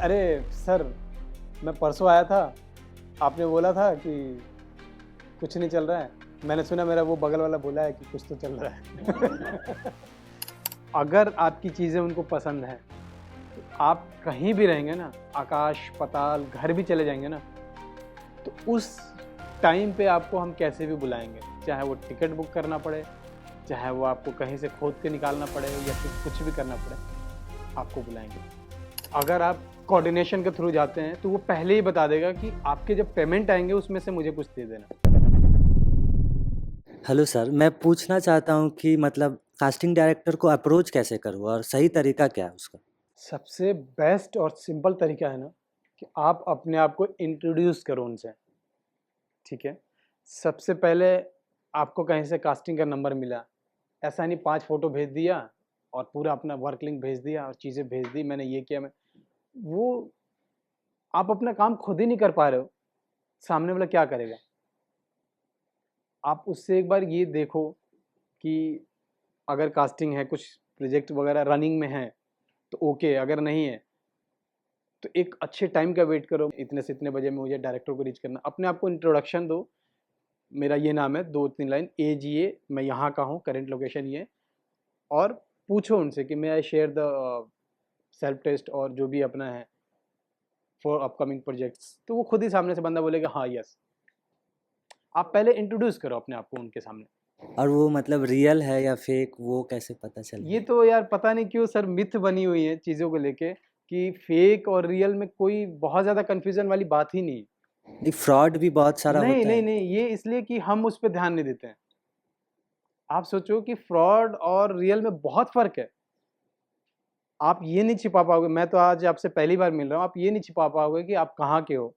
अरे सर, मैं परसों आया था, आपने बोला था कि कुछ नहीं चल रहा है। मैंने सुना मेरा वो बगल वाला बोला है कि कुछ तो चल रहा है। अगर आपकी चीज़ें उनको पसंद हैं, तो आप कहीं भी रहेंगे ना, आकाश पाताल घर भी चले जाएंगे ना, तो उस टाइम पे आपको हम कैसे भी बुलाएंगे, चाहे वो टिकट बुक करना पड़े, चाहे वो आपको कहीं से खोद के निकालना पड़े या फिर कुछ भी करना पड़े, आपको बुलाएंगे। अगर आप कोऑर्डिनेशन के थ्रू जाते हैं तो वो पहले ही बता देगा कि आपके जब पेमेंट आएंगे उसमें से मुझे कुछ दे देना। हेलो सर, मैं पूछना चाहता हूँ कि मतलब कास्टिंग डायरेक्टर को अप्रोच कैसे करूँ और सही तरीका क्या है उसका? सबसे बेस्ट और सिंपल तरीका है ना कि आप अपने आप को इंट्रोड्यूस करो उनसे। ठीक है, सबसे पहले आपको कहीं से कास्टिंग का नंबर मिला, ऐसा नहीं 5 फोटो भेज दिया और पूरा अपना वर्क लिंक भेज दिया और चीज़ें भेज दी, मैंने ये किया। मैं वो आप अपना काम खुद ही नहीं कर पा रहे हो, सामने वाला क्या करेगा? आप उससे एक बार ये देखो कि अगर कास्टिंग है, कुछ प्रोजेक्ट वगैरह रनिंग में है तो ओके, अगर नहीं है तो एक अच्छे टाइम का वेट करो, इतने से इतने बजे में मुझे डायरेक्टर को रीच करना। अपने आप को इंट्रोडक्शन दो, मेरा ये नाम है, 2-3 लाइन, एज ये, मैं यहाँ का हूँ, करंट लोकेशन ये, और पूछो उनसे कि may I share the self test और जो भी अपना है फॉर अपकमिंग प्रोजेक्ट्स, तो वो खुद ही सामने से बंदा बोलेगा हाँ यस। आप पहले इंट्रोड्यूस करो अपने आप को उनके सामने। और वो मतलब रियल है या फेक, वो कैसे पता ये चलेगा? तो यार पता नहीं क्यों सर मिथ बनी हुई है चीज़ों को लेके कि फेक और रियल में कोई बहुत ज़्यादा कन्फ्यूजन वाली बात ही नहीं है। नहीं, फ्रॉड भी बहुत सारा नहीं होता नहीं है। नहीं, ये इसलिए कि हम उस पर ध्यान नहीं देते हैं। आप सोचो कि फ्रॉड और रियल में बहुत फर्क है। आप ये नहीं छिपा पाओगे, मैं तो आज आपसे पहली बार मिल रहा हूँ, आप ये नहीं छिपा पाओगे कि आप कहाँ के हो,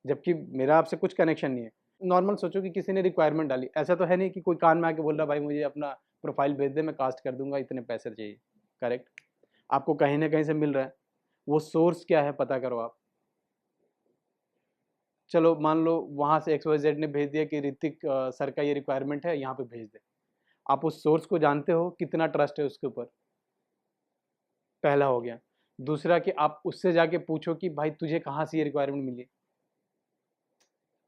जबकि मेरा आपसे कुछ कनेक्शन नहीं है। नॉर्मल सोचो कि किसी ने रिक्वायरमेंट डाली, ऐसा तो है नहीं कि कोई कान में आके बोल रहा भाई मुझे अपना प्रोफाइल भेज दे, मैं कास्ट कर दूंगा, इतने पैसे चाहिए। करेक्ट, आपको कहीं ना कहीं से मिल रहा है, वो सोर्स क्या है पता करो आप। चलो मान लो वहाँ से XYZ ने भेज दिया कि ऋतिक सर का ये रिक्वायरमेंट है, यहाँ पे भेज दे। आप उस सोर्स को जानते हो, कितना ट्रस्ट है उसके ऊपर, पहला हो गया। दूसरा कि आप उससे जाके पूछो कि भाई तुझे कहाँ से ये रिक्वायरमेंट मिली।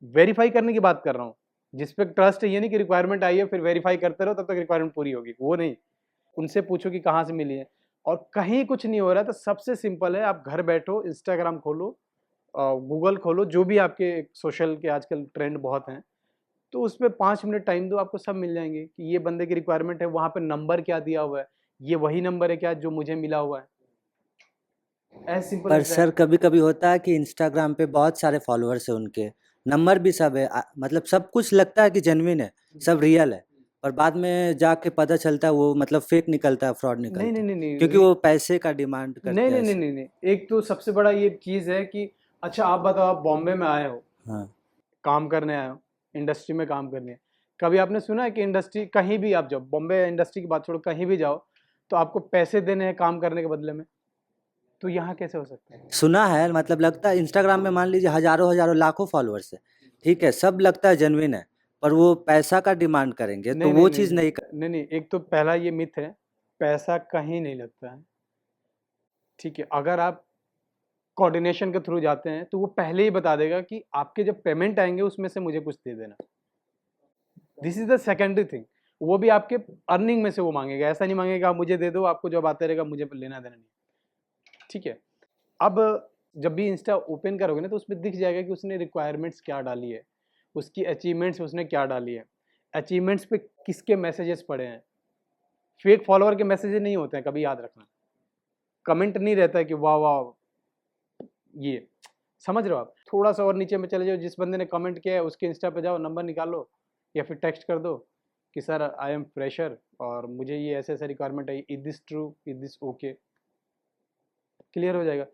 वेरीफाई करने की बात कर रहा हूँ, जिस पे ट्रस्ट है, ये नहीं कि रिक्वायरमेंट आई है फिर वेरीफाई करते रहो तब तक रिक्वायरमेंट पूरी होगी, वो नहीं। उनसे पूछो कि कहाँ से मिली है। और कहीं कुछ नहीं हो रहा है तो सबसे सिंपल है, आप घर बैठो, इंस्टाग्राम खोलो, गूगल खोलो, जो भी आपके सोशल के आजकल ट्रेंड बहुत हैं, तो उस पे 5 मिनट टाइम दो, आपको सब मिल जाएंगे कि ये बंदे की रिक्वायरमेंट है, वहाँ पे नंबर क्या दिया हुआ है, ये वही नंबर है क्या जो मुझे मिला हुआ है। एज सिंपल पर एज सर दैट। कभी-कभी होता है कि इंस्टाग्राम पे बहुत सारे फॉलोअर्स हैं उनके, नंबर भी सब है, मतलब सब कुछ लगता है कि जेन्युइन है, सब रियल है। पर बाद में जाके पता चलता है वो मतलब फेक निकलता है, फ्रॉड नहीं निकलता नहीं है। नहीं नहीं क्योंकि वो पैसे का डिमांड नहीं करते हैं नहीं नहीं ऐसे। नहीं नहीं, एक तो सबसे बड़ा ये चीज़ है कि अच्छा आप बताओ, आप बॉम्बे में आए हो, हाँ। काम करने आए हो, इंडस्ट्री में काम करने। कभी आपने सुना है कि इंडस्ट्री, कहीं भी आप जाओ, बॉम्बे इंडस्ट्री की बात छोड़ो, कहीं भी जाओ तो आपको पैसे देने हैं काम करने के बदले में? तो यहाँ कैसे हो सकता है? सुना है, मतलब लगता है इंस्टाग्राम में मान लीजिए हज़ारों हज़ारों लाखों फॉलोअर्स है, ठीक है, सब लगता है जेन्युइन है, पर वो पैसा का डिमांड करेंगे तो नहीं नहीं वो नहीं चीज़ नहीं नहीं कर। नहीं नहीं, एक तो पहला ये मिथ है, पैसा कहीं नहीं लगता है। ठीक है, अगर आप कोऑर्डिनेशन के थ्रू जाते हैं तो वो पहले ही बता देगा कि आपके जब पेमेंट आएंगे उसमें से मुझे कुछ दे देना। This is the secondary thing. वो भी आपके अर्निंग में से वो मांगेगा, ऐसा नहीं मांगेगा आप मुझे दे दो, आपको जब आते रहेगा मुझे लेना देना नहीं। ठीक है, अब जब भी इंस्टा ओपन करोगे ना तो उसमें दिख जाएगा कि उसने रिक्वायरमेंट्स क्या डाली है, उसकी अचीवमेंट्स उसने क्या डाली है, अचीवमेंट्स पे किसके मैसेजेस पड़े हैं। फेक फॉलोअर के मैसेजेस नहीं होते हैं, कभी याद रखना। कमेंट नहीं रहता है कि वाह वाह, ये समझ रहे हो आप? थोड़ा सा और नीचे में चले जाओ, जिस बंदे ने कमेंट किया है उसके इंस्टा पे जाओ, नंबर निकालो या फिर टेक्स्ट कर दो कि सर आई एम फ्रेशर और मुझे ये ऐसे ऐसे रिक्वायरमेंट है, is this true, is this okay, clear हो जाएगा।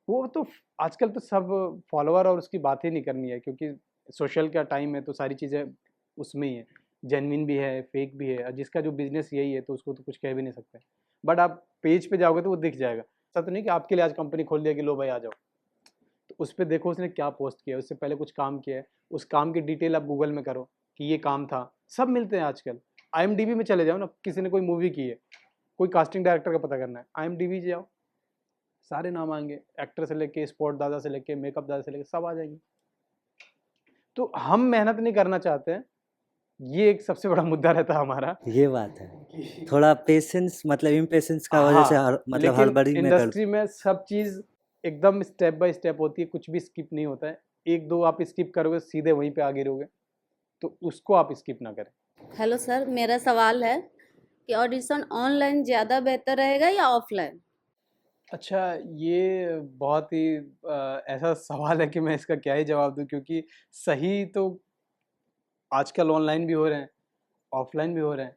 वो तो आजकल तो सब फॉलोअर और उसकी बात ही नहीं करनी है, क्योंकि सोशल का टाइम है तो सारी चीज़ें उसमें ही है, जेन्युइन भी है फेक भी है, और जिसका जो बिजनेस यही है तो उसको तो कुछ कह भी नहीं सकते। बट आप पेज पे जाओगे तो वो दिख जाएगा। ऐसा तो नहीं कि आपके लिए आज कंपनी खोल दिया कि लो भाई आ जाओ, तो उस पर देखो उसने क्या पोस्ट किया है, उससे पहले कुछ काम किया है, उस काम की डिटेल आप गूगल में करो कि ये काम था, सब मिलते हैं आजकल। IMDb में चले जाओ ना, किसी ने कोई मूवी की है, कोई कास्टिंग डायरेक्टर का पता करना है, IMDb जाओ, सारे नाम आएंगे, एक्टर से लेके स्पोर्ट दादा से लेके मेकअप दादा से लेके सब आ जाएंगे। तो हम मेहनत नहीं करना चाहते हैं, ये एक सबसे बड़ा मुद्दा रहता है हमारा। ये बात है। थोड़ा पेशेंस मतलब इम्पेशेंस का वजह से हाँ, मतलब लेकिन हड़बड़ी में कर इंडस्ट्री में सब चीज़ एकदम स्टेप बाय स्टेप होती है, कुछ भी स्किप नहीं होता है। 1-2 आप स्किप करोगे सीधे वहीं पे आगे रहोगे, तो उसको आप स्किप ना करें। हेलो सर, मेरा सवाल है कि ऑडिशन ऑनलाइन ज़्यादा बेहतर रहेगा या ऑफलाइन? अच्छा, ये बहुत ही ऐसा सवाल है कि मैं इसका क्या ही जवाब दूँ, क्योंकि सही तो आजकल ऑनलाइन भी हो रहे हैं, ऑफलाइन भी हो रहे हैं।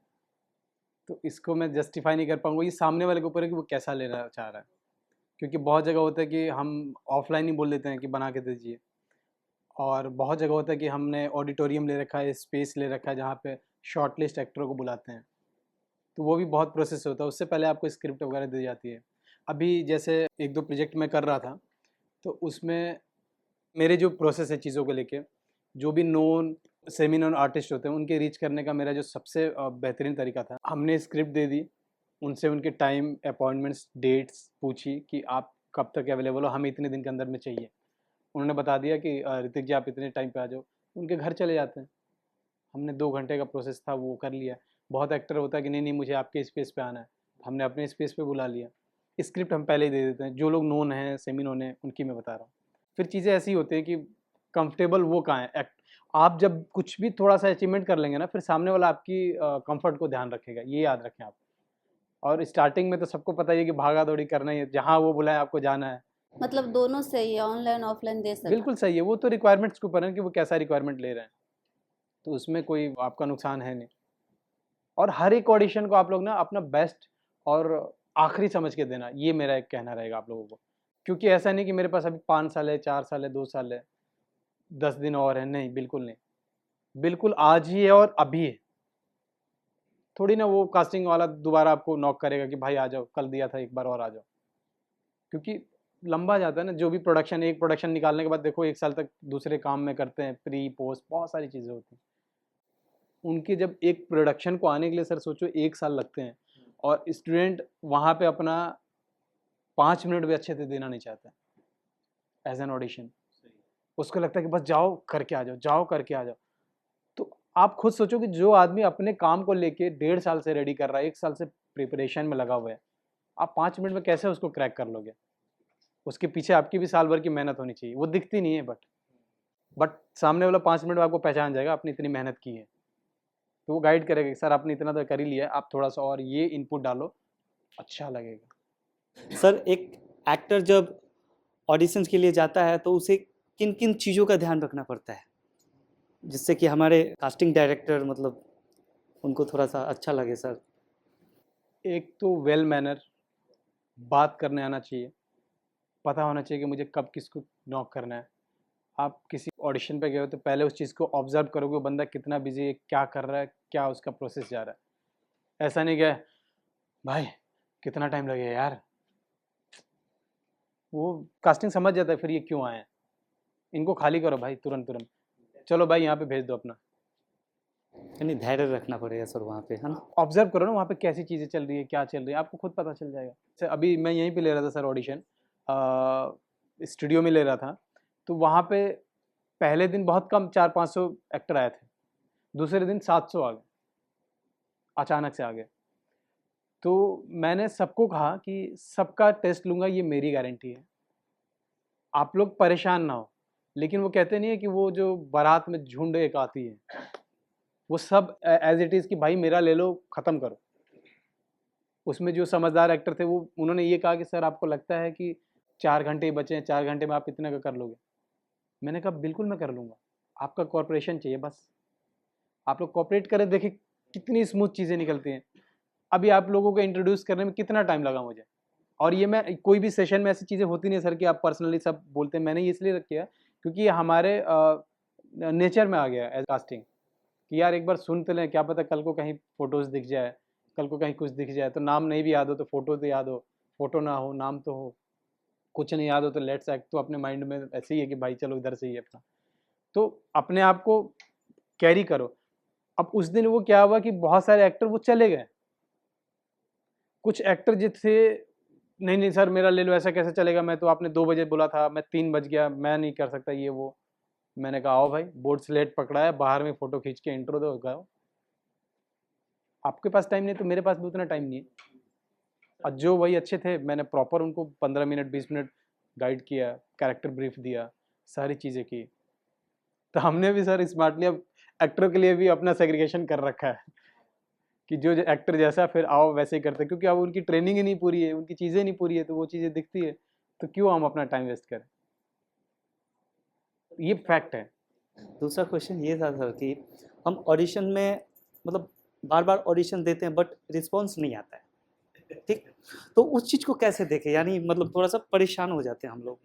तो इसको मैं जस्टिफाई नहीं कर पाऊँगा, ये सामने वाले के ऊपर है कि वो कैसा लेना चाह रहा है। क्योंकि बहुत जगह होता है कि हम ऑफलाइन ही बोल देते हैं कि बना के दे दीजिए, और बहुत जगह होता है कि हमने ऑडिटोरियम ले रखा है, स्पेस ले रखा है जहाँ पे शॉर्ट लिस्ट एक्टरों को बुलाते हैं। तो वो भी बहुत प्रोसेस होता है, उससे पहले आपको स्क्रिप्ट वगैरह दी जाती है। अभी जैसे 1-2 प्रोजेक्ट मैं कर रहा था, तो उसमें मेरे जो प्रोसेस है चीज़ों को लेके, जो भी नोन सेमी नोन आर्टिस्ट होते हैं उनके रीच करने का मेरा जो सबसे बेहतरीन तरीका था, हमने स्क्रिप्ट दे दी, उनसे उनके टाइम, अपॉइंटमेंट्स, डेट्स पूछी कि आप कब तक अवेलेबल हो, हमें इतने दिन के अंदर में चाहिए। उन्होंने बता दिया कि ऋतिक जी आप इतने टाइम पे आ जाओ, उनके घर चले जाते हैं। हमने 2 घंटे का प्रोसेस था वो कर लिया। बहुत एक्टर होता है कि नहीं मुझे आपके स्पेस पे आना है, हमने अपने स्पेस पे बुला लिया। स्क्रिप्ट हम पहले ही दे देते हैं, जो लोग नोन हैं, सेमी नोन हैं, उनकी मैं बता रहा हूँ। फिर चीज़ें ऐसी होती हैं कि कंफर्टेबल वो कहाँ है एक्ट, आप जब कुछ भी थोड़ा-सा अचीवमेंट कर लेंगे ना, फिर सामने वाला आपकी कम्फर्ट को ध्यान रखेगा, ये याद रखें आप। और स्टार्टिंग में तो सबको पता ही है कि भागा-दौड़ी करना ही है, जहाँ वो बुलाएँ आपको जाना है। मतलब दोनों सही है, ऑनलाइन ऑफलाइन दे सकते बिल्कुल सही है, वो तो रिक्वायरमेंट्स के ऊपर है कि वो कैसा रिक्वायरमेंट ले रहे हैं, तो उसमें कोई आपका नुकसान है नहीं। और हर एक ऑडिशन को आप लोग ना अपना बेस्ट और आखिरी समझ के देना, ये मेरा एक कहना रहेगा आप लोगों को। क्योंकि ऐसा नहीं कि मेरे पास अभी 5 साल है, 4 साल है, 2 साल है, 10 दिन और है, नहीं, बिल्कुल नहीं। बिल्कुल आज ही है और अभी है। थोड़ी ना वो कास्टिंग वाला दोबारा आपको नॉक करेगा कि भाई आ जाओ, कल दिया था एक बार और आ जाओ। क्योंकि लंबा जाता है ना, जो भी प्रोडक्शन, एक प्रोडक्शन निकालने के बाद देखो 1 साल तक दूसरे काम में करते हैं, प्री, पोस्ट बहुत सारी चीज़ें होती हैं। उनके जब एक प्रोडक्शन को आने के लिए सर सोचो 1 साल लगते हैं, और स्टूडेंट वहाँ पे अपना 5 मिनट भी अच्छे से देना नहीं चाहता एज़ एन ऑडिशन। उसको लगता है कि बस जाओ करके आ जाओ, जाओ करके आ जाओ। तो आप खुद सोचो कि जो आदमी अपने काम को लेके 1.5 साल से रेडी कर रहा है, 1 साल से प्रिपरेशन में लगा हुआ है, आप 5 मिनट में कैसे उसको क्रैक कर लोगे? उसके पीछे आपकी भी साल भर की मेहनत होनी चाहिए, वो दिखती नहीं है बट सामने वाला 5 मिनट में आपको पहचान जाएगा आपने इतनी मेहनत की है। तो वो गाइड करेगा कि सर आपने इतना तो कर ही लिया है, आप थोड़ा-सा और ये इनपुट डालो, अच्छा लगेगा। सर एक एक्टर जब ऑडिशंस के लिए जाता है तो उसे किन-किन चीज़ों का ध्यान रखना पड़ता है? जिससे कि हमारे कास्टिंग डायरेक्टर मतलब उनको थोड़ा-सा अच्छा लगे सर? एक तो वेल मैनर, बात करने आना चाहिए, पता होना चाहिए कि मुझे कब किसको नॉक करना है। आप किसी ऑडिशन पे गए हो तो पहले उस चीज़ को ऑब्ज़र्व करोगे, वो बंदा कितना बिज़ी है, क्या कर रहा है, क्या उसका प्रोसेस जा रहा है। ऐसा नहीं कि भाई कितना टाइम लगेगा यार, वो कास्टिंग समझ जाता है फिर ये क्यों आए हैं। इनको खाली करो भाई तुरंत, चलो भाई यहाँ पे भेज दो अपना। यानी धैर्य रखना पड़ेगा सर वहाँ पे, है ना? ऑब्ज़र्व करो ना वहाँ पे कैसी चीज़ें चल रही है, क्या चल रही है, आपको खुद पता चल जाएगा। जैसे अभी मैं यहीं पे ले रहा था सर ऑडिशन, स्टूडियो में ले रहा था, तो वहाँ पे पहले दिन बहुत कम 400-500 एक्टर आए थे, दूसरे दिन 700 आ गए, अचानक से आ गए। तो मैंने सबको कहा कि सबका टेस्ट लूँगा, ये मेरी गारंटी है। आप लोग परेशान ना हो। लेकिन वो कहते नहीं है कि वो जो बारात में झुंड एक आती है, वो सब एज़ इट इज़ कि भाई मेरा ले लो, ख़त्म करो। उसमें जो समझदार एक्टर थे वो उन्होंने ये कहा कि सर आपको लगता है कि 4 घंटे ही बचे हैं, 4 घंटे में आप इतने का कर लोगे? मैंने कहा बिल्कुल मैं कर लूँगा, आपका कोऑपरेशन चाहिए बस। आप लोग कोऑपरेट करें, देखिए कितनी स्मूथ चीज़ें निकलती हैं। अभी आप लोगों को इंट्रोड्यूस करने में कितना टाइम लगा मुझे, और ये मैं कोई भी सेशन में ऐसी चीज़ें होती नहीं है सर कि आप पर्सनली सब बोलते हैं। मैंने ये इसलिए किया क्योंकि ये हमारे नेचर में आ गया एज़ कास्टिंग कि यार एक बार सुन तो लें, क्या पता कल को कहीं फ़ोटोज़ दिख जाए, कल को कहीं कुछ दिख जाए, तो नाम नहीं भी याद हो तो फ़ोटो तो याद हो, फ़ोटो ना हो नाम तो हो, कुछ नहीं याद हो तो लेट्स एक्ट, तो अपने माइंड में ऐसे ही है कि भाई चलो इधर से ही है अपना। तो अपने आप को कैरी करो। अब उस दिन वो क्या हुआ कि बहुत सारे एक्टर वो चले गए। कुछ एक्टर जो थे नहीं नहीं सर मेरा ले लो, ऐसा कैसे चलेगा, मैं तो आपने 2 बजे बोला था, मैं 3 बज गया, मैं नहीं कर सकता ये वो। मैंने कहा आओ भाई, बोर्ड स्लेट पकड़ा है, बाहर में फ़ोटो खींच के इंट्रो दो, गए। आपके पास टाइम नहीं तो मेरे पास भी उतना टाइम नहीं है। और जो वही अच्छे थे, मैंने प्रॉपर उनको 15 मिनट 20 मिनट गाइड किया, कैरेक्टर ब्रीफ दिया, सारी चीज़ें की। तो हमने भी सर स्मार्टली अब एक्टर के लिए भी अपना सेग्रीगेशन कर रखा है कि जो एक्टर जैसा फिर आओ वैसे ही करते हैं, क्योंकि अब उनकी ट्रेनिंग ही नहीं पूरी है, उनकी चीज़ें नहीं पूरी है, तो वो चीज़ें दिखती है, तो क्यों हम अपना टाइम वेस्ट करें, ये फैक्ट है। दूसरा क्वेश्चन ये था सर कि हम ऑडिशन में मतलब बार बार ऑडिशन देते हैं बट रिस्पॉन्स नहीं आता है, ठीक, तो उस चीज़ को कैसे देखें, यानी मतलब थोड़ा सा परेशान हो जाते हैं हम लोग,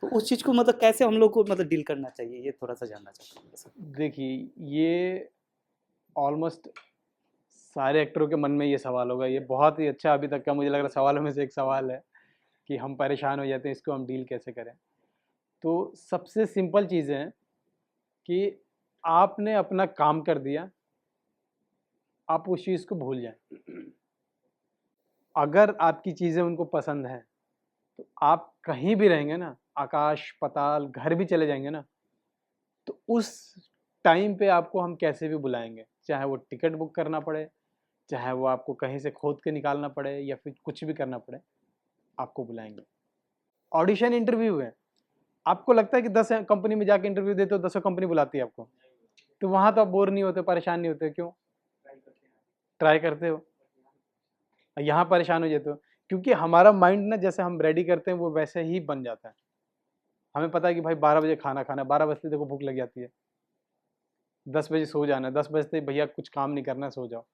तो उस चीज़ को मतलब कैसे हम लोग को मतलब डील करना चाहिए, ये थोड़ा सा जानना चाहता हूँ सर। देखिए ये ऑलमोस्ट सारे एक्टरों के मन में ये सवाल होगा, ये बहुत ही अच्छा अभी तक का मुझे लग रहा है सवालों में से एक सवाल है कि हम परेशान हो जाते हैं, इसको हम डील कैसे करें। तो सबसे सिंपल चीज़ है कि आपने अपना काम कर दिया, आप उस चीज़ को भूल जाएं। अगर आपकी चीज़ें उनको पसंद हैं तो आप कहीं भी रहेंगे ना, आकाश पाताल घर भी चले जाएंगे ना, तो उस टाइम पे आपको हम कैसे भी बुलाएंगे, चाहे वो टिकट बुक करना पड़े, चाहे वो आपको कहीं से खोद के निकालना पड़े या फिर कुछ भी करना पड़े, आपको बुलाएंगे। ऑडिशन इंटरव्यू है, आपको लगता है कि 10 कंपनी में जाके इंटरव्यू देते हो, 10 कंपनी बुलाती है आपको, तो वहाँ तो आप बोर नहीं होते, परेशान नहीं होते, क्यों? ट्राई करते हो। यहाँ परेशान हो जाते हो क्योंकि हमारा माइंड ना जैसे हम रेडी करते हैं वो वैसे ही बन जाता है। हमें पता है कि भाई 12 बजे खाना खाना है, 12 बजते देखो भूख लग जाती है, 10 बजे सो जाना है, 10 बजते भैया कुछ काम नहीं करना, सो जाओ।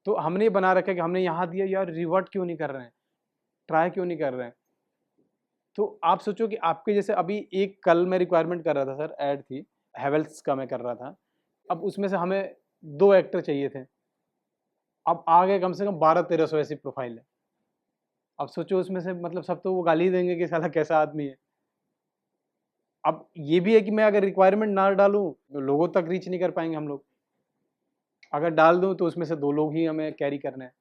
तो हमने ये बना रखा है कि हमने यहाँ दिया यार, रिवर्ट क्यों नहीं कर रहे हैं, ट्राई क्यों नहीं कर रहे हैं। तो आप सोचो कि आपके जैसे अभी एक कल मैं रिक्वायरमेंट कर रहा था सर, ऐड थी हैवेल्स का मैं कर रहा था, अब उसमें से हमें 2 एक्टर चाहिए थे, अब आ गए कम से कम 1200-1300 ऐसी प्रोफाइल है। अब सोचो उसमें से मतलब सब तो वो गाली देंगे कि साला कैसा आदमी है। अब ये भी है कि मैं अगर रिक्वायरमेंट ना डालूँ तो लोगों तक रीच नहीं कर पाएंगे हम लोग, अगर डाल दूँ तो उसमें से 2 लोग ही हमें कैरी करने हैं।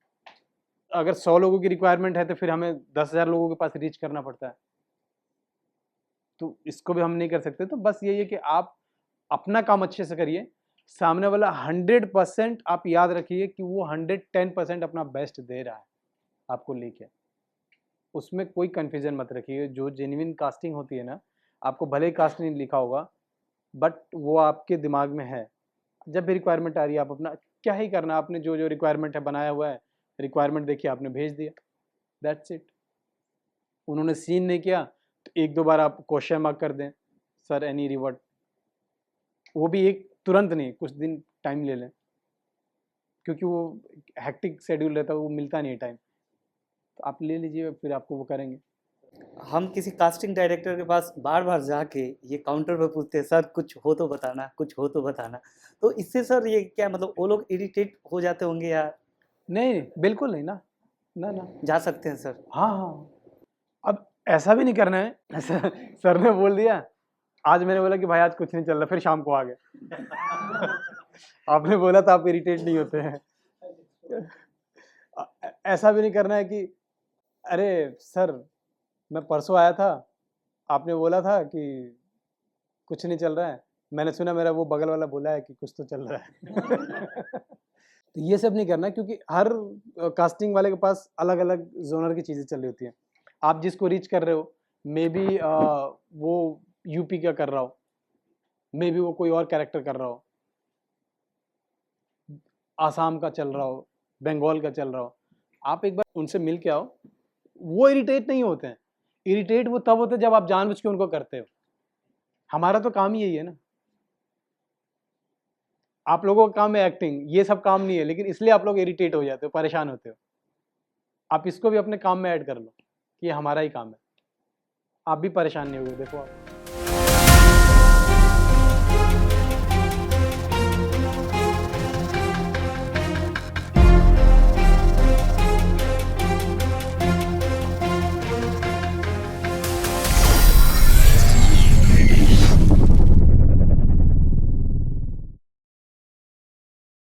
अगर 100 लोगों की रिक्वायरमेंट है तो फिर हमें 10,000 लोगों के पास रीच करना पड़ता है, तो इसको भी हम नहीं कर सकते। तो बस यही है कि आप अपना काम अच्छे से करिए, सामने वाला 100% आप याद रखिए कि वो 110% अपना बेस्ट दे रहा है आपको लेके, उसमें कोई कन्फ्यूजन मत रखिए। जो जेन्युइन कास्टिंग होती है ना, आपको भले ही कास्ट नहीं लिखा होगा बट वो आपके दिमाग में है। जब भी रिक्वायरमेंट आ रही है आप अपना क्या ही करना, आपने जो जो रिक्वायरमेंट है बनाया हुआ है, रिक्वायरमेंट देखिए आपने भेज दिया, दैट्स इट। उन्होंने सीन नहीं किया तो 1-2 बार आप क्वेश्चन मार्क कर दें, सर एनी रिवर्ट, वो भी एक तुरंत नहीं, कुछ दिन टाइम ले लें, क्योंकि वो हेक्टिक शेड्यूल रहता है, वो मिलता नहीं है टाइम, तो आप ले लीजिए, फिर आपको वो करेंगे। हम किसी कास्टिंग डायरेक्टर के पास बार बार जाके ये काउंटर पे पूछते हैं सर कुछ हो तो बताना, कुछ हो तो बताना, तो इससे सर ये क्या मतलब वो लोग इरिटेट हो जाते होंगे या नहीं बिल्कुल नहीं ना, ना ना, जा सकते हैं सर? हाँ हाँ, अब ऐसा भी नहीं करना है ऐसा सर ने बोल दिया, आज मैंने बोला कि भाई आज कुछ नहीं चल रहा, फिर शाम को आ गए आपने बोला था आप इरिटेट नहीं होते हैं ऐसा भी नहीं करना है कि अरे सर मैं परसों आया था, आपने बोला था कि कुछ नहीं चल रहा है, मैंने सुना मेरा वो बगल वाला बोला है कि कुछ तो चल रहा है तो ये सब नहीं करना, क्योंकि हर कास्टिंग वाले के पास अलग अलग जोनर की चीज़ें चल रही होती हैं। आप जिसको रीच कर रहे हो मे बी वो यूपी का कर रहा हो, मे बी वो कोई और कैरेक्टर कर रहा हो, आसाम का चल रहा हो, बंगाल का चल रहा हो, आप एक बार उनसे मिल के आओ, वो इरिटेट नहीं होते हैं। इरिटेट वो तब होते हैं जब आप जानबूझ के उनको करते हो, हमारा तो काम ही यही है ना, आप लोगों का काम है एक्टिंग, ये सब काम नहीं है, लेकिन इसलिए आप लोग इरिटेट हो जाते हो, परेशान होते हो। आप इसको भी अपने काम में ऐड कर लो कि ये हमारा ही काम है, आप भी परेशान नहीं होगे। देखो आप